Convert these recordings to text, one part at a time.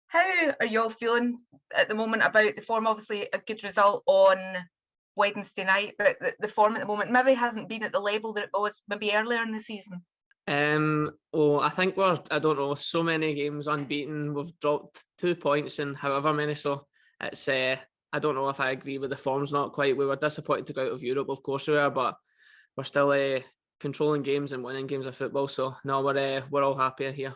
How are you all feeling at the moment about the form? Obviously, a good result on Wednesday night, but the form at the moment maybe hasn't been at the level that it was maybe earlier in the season. Well, I think I don't know, so many games unbeaten. We've dropped 2 points in however many, so it's, I don't know if I agree with the form's not quite. We were disappointed to go out of Europe, of course we were, but we're still controlling games and winning games of football. So no, we're all happy here.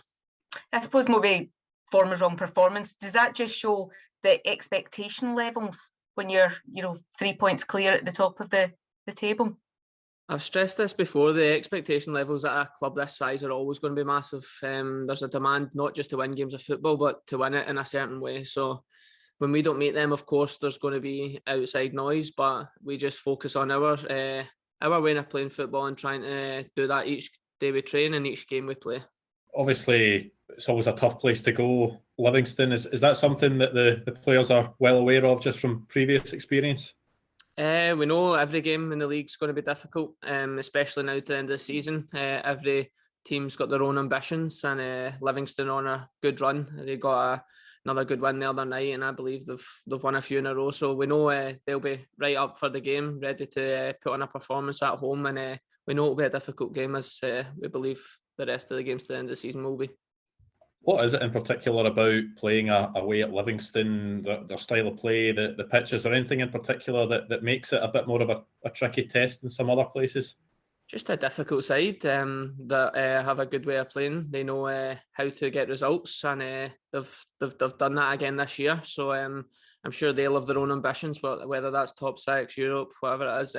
I suppose maybe form is wrong performance. Does that just show the expectation levels when you're, 3 points clear at the top of the table? I've stressed this before, the expectation levels at a club this size are always going to be massive. There's a demand not just to win games of football, but to win it in a certain way. So when we don't meet them, of course, there's going to be outside noise, but we just focus on our way of playing football and trying to do that each day we train and each game we play. Obviously, it's always a tough place to go. Livingston, is that something that the players are well aware of just from previous experience? We know every game in the league's going to be difficult, especially now to the end of the season. Every team's got their own ambitions, and Livingston on a good run. They got another good win the other night, and I believe they've won a few in a row. So we know they'll be right up for the game, ready to put on a performance at home, and we know it'll be a difficult game, as we believe the rest of the games to the end of the season will be. What is it in particular about playing away at Livingston, their style of play, the pitch? Is there anything in particular that makes it a bit more of a tricky test than some other places? Just a difficult side that have a good way of playing. They know how to get results, and they've done that again this year. So I'm sure they'll have their own ambitions, whether that's top six, Europe, whatever it is.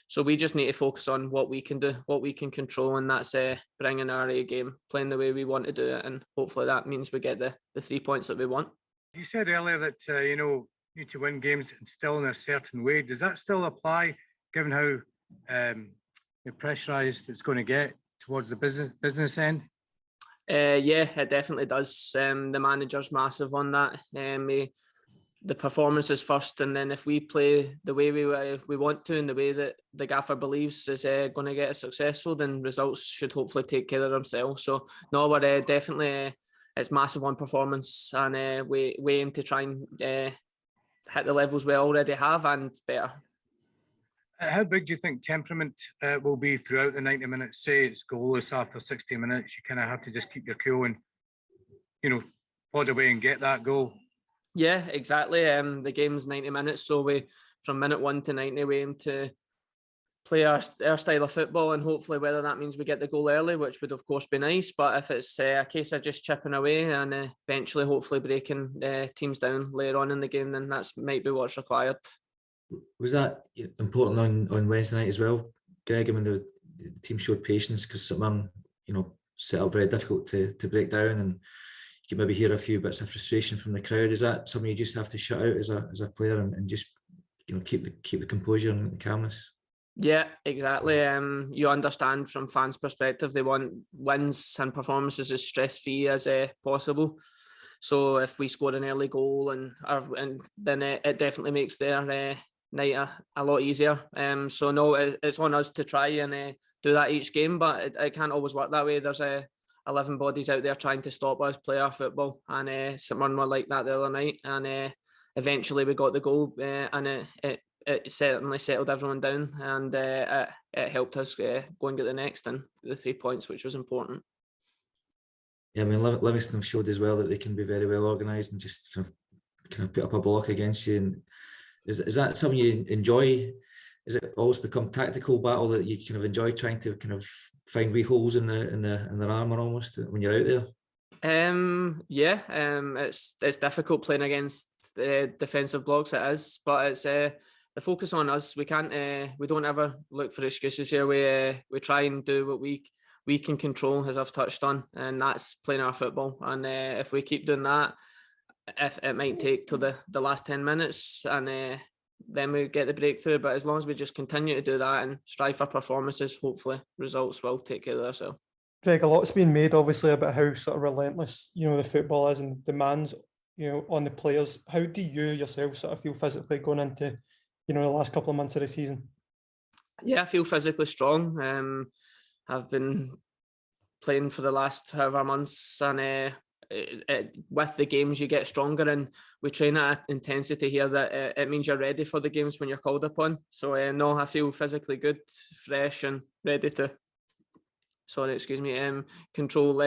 So we just need to focus on what we can do, what we can control, and that's bringing our A game, playing the way we want to do it, and hopefully that means we get the 3 points that we want. You said earlier that you need to win games still in a certain way. Does that still apply, given how pressurised it's going to get towards the business end? Yeah, it definitely does. The manager's massive on that. The performance is first, and then if we play the way we want to and the way that the gaffer believes is going to get us successful, then results should hopefully take care of themselves. So no, we're definitely it's massive on performance, and we aim to try and hit the levels we already have and better. How big do you think temperament will be throughout the 90 minutes? Say it's goalless after 60 minutes, you kind of have to just keep your cool and, plod away and get that goal. Yeah, exactly. The game's 90 minutes, so from minute 1 to 90, we aim to play our style of football, and hopefully whether that means we get the goal early, which would of course be nice, but if it's a case of just chipping away and eventually hopefully breaking teams down later on in the game, then that might be what's required. Was that important on Wednesday night as well, Greg? I mean, the team showed patience because some set up very difficult to break down, and you can maybe hear a few bits of frustration from the crowd. Is that something you just have to shut out as a player and just keep the composure and the calmness? Yeah, exactly. You understand from fans' perspective, they want wins and performances as stress-free as possible. So if we score an early goal, and then it definitely makes their night a lot easier. So no, it's on us to try and do that each game, but it can't always work that way. There's 11 bodies out there trying to stop us play our football, and someone were like that the other night, and eventually we got the goal, and it certainly settled everyone down, and it helped us go and get the next and the 3 points, which was important. Yeah, I mean, Livingston have showed as well that they can be very well organised and just kind of put up a block against you. And is that something you enjoy? Is it always become tactical battle that you kind of enjoy trying to kind of find wee holes in their armour almost when you're out there? Yeah, it's difficult playing against defensive blocks. It is, but it's the focus on us. We don't ever look for excuses here. We try and do what we can control, as I've touched on, and that's playing our football. And if we keep doing that, if it might take to the last 10 minutes, and then we get the breakthrough. But as long as we just continue to do that and strive for performances, hopefully results will take care of themselves. Greg, a lot's been made obviously about how sort of relentless the football is and demands on the players. How do you yourself sort of feel physically going into the last couple of months of the season? Yeah, I feel physically strong. I've been playing for the last however months, and with the games you get stronger, and we train at intensity here that it means you're ready for the games when you're called upon. So no, I feel physically good, fresh and ready to, control,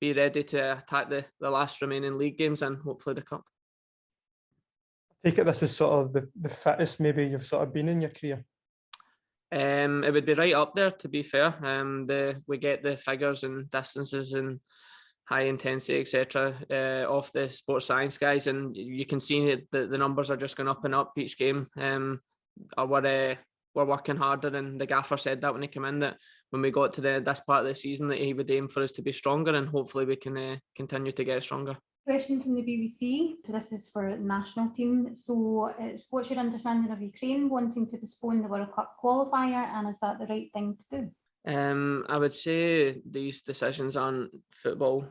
be ready to attack the last remaining league games and hopefully the cup. I take it this is sort of the fittest maybe you've sort of been in your career. It would be right up there, to be fair. We get the figures and distances and high intensity, etc., off the sports science guys, and you can see that the numbers are just going up and up each game. We're working harder, and the gaffer said that when he came in, that when we got to this part of the season that he would aim for us to be stronger, and hopefully we can continue to get stronger. Question from the BBC. This is for the national team. So what's your understanding of Ukraine wanting to postpone the World Cup qualifier, and is that the right thing to do? I would say these decisions aren't football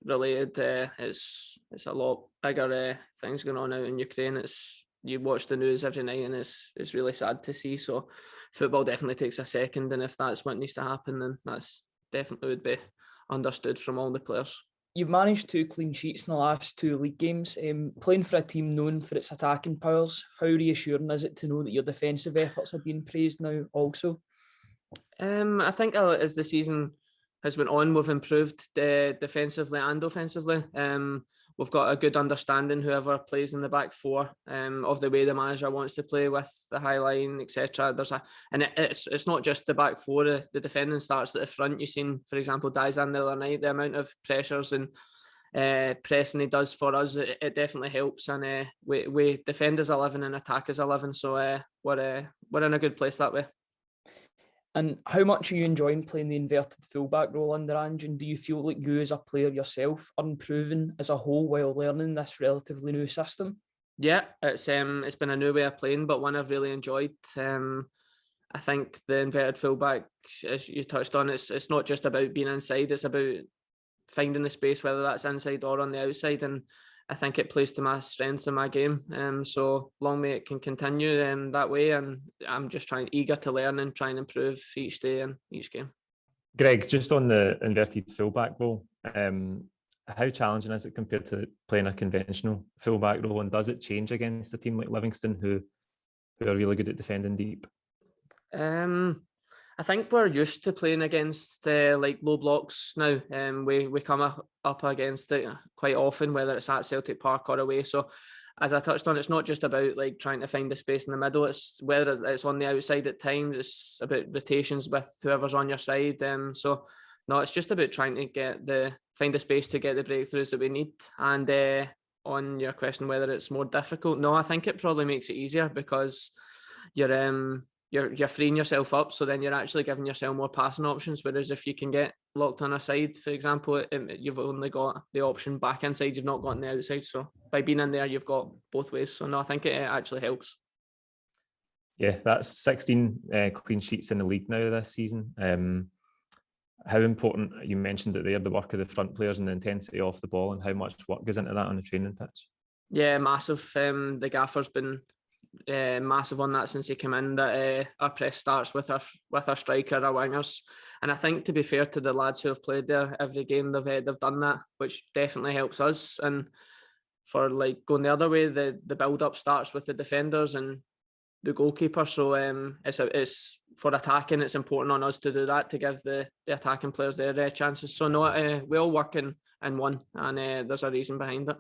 related. It's a lot bigger things going on out in Ukraine. You watch the news every night, and it's really sad to see. So football definitely takes a second, and if that's what needs to happen, then that's definitely would be understood from all the players. You've managed 2 clean sheets in the last 2 league games. Playing for a team known for its attacking powers, how reassuring is it to know that your defensive efforts are being praised now also? I think as the season has went on, we've improved defensively and offensively. We've got a good understanding, whoever plays in the back four, of the way the manager wants to play with the high line, etc. It's not just the back four. The defending starts at the front. You've seen, for example, Dizan the other night, the amount of pressures and pressing he does for us. It definitely helps, and we defend as 11 and attack as 11. So we're in a good place that way. And how much are you enjoying playing the inverted fullback role under Ange? And do you feel like you as a player yourself are improving as a whole while learning this relatively new system? Yeah, it's been a new way of playing, but one I've really enjoyed. I think the inverted fullback, as you touched on, it's not just about being inside, it's about finding the space, whether that's inside or on the outside. And I think it plays to my strengths in my game. So long may it can continue that way. And I'm just eager to learn and try and improve each day and each game. Greg, just on the inverted fullback role, how challenging is it compared to playing a conventional fullback role? And does it change against a team like Livingston who are really good at defending deep? I think we're used to playing against like low blocks now. We come up against it quite often, whether it's at Celtic Park or away. So as I touched on, it's not just about like trying to find the space in the middle. It's whether it's on the outside at times. It's about rotations with whoever's on your side. So no, it's just about trying to find the space to get the breakthroughs that we need. And on your question whether it's more difficult, no, I think it probably makes it easier because you're freeing yourself up, so then you're actually giving yourself more passing options. Whereas if you can get locked on a side, for example, you've only got the option back inside, you've not got on the outside. So by being in there, you've got both ways. So no, I think it actually helps. Yeah, that's 16 clean sheets in the league now this season. How important, you mentioned that they had the work of the front players and the intensity off the ball, and how much work goes into that on the training pitch? Yeah, massive. The gaffer's been massive on that since he came in, that our press starts with our striker, our wingers, and I think, to be fair to the lads who have played there every game, they've done that, which definitely helps us. And for like going the other way, the build up starts with the defenders and the goalkeeper. So it's for attacking, it's important on us to do that, to give the attacking players their chances. So no, we all work in one, and there's a reason behind it.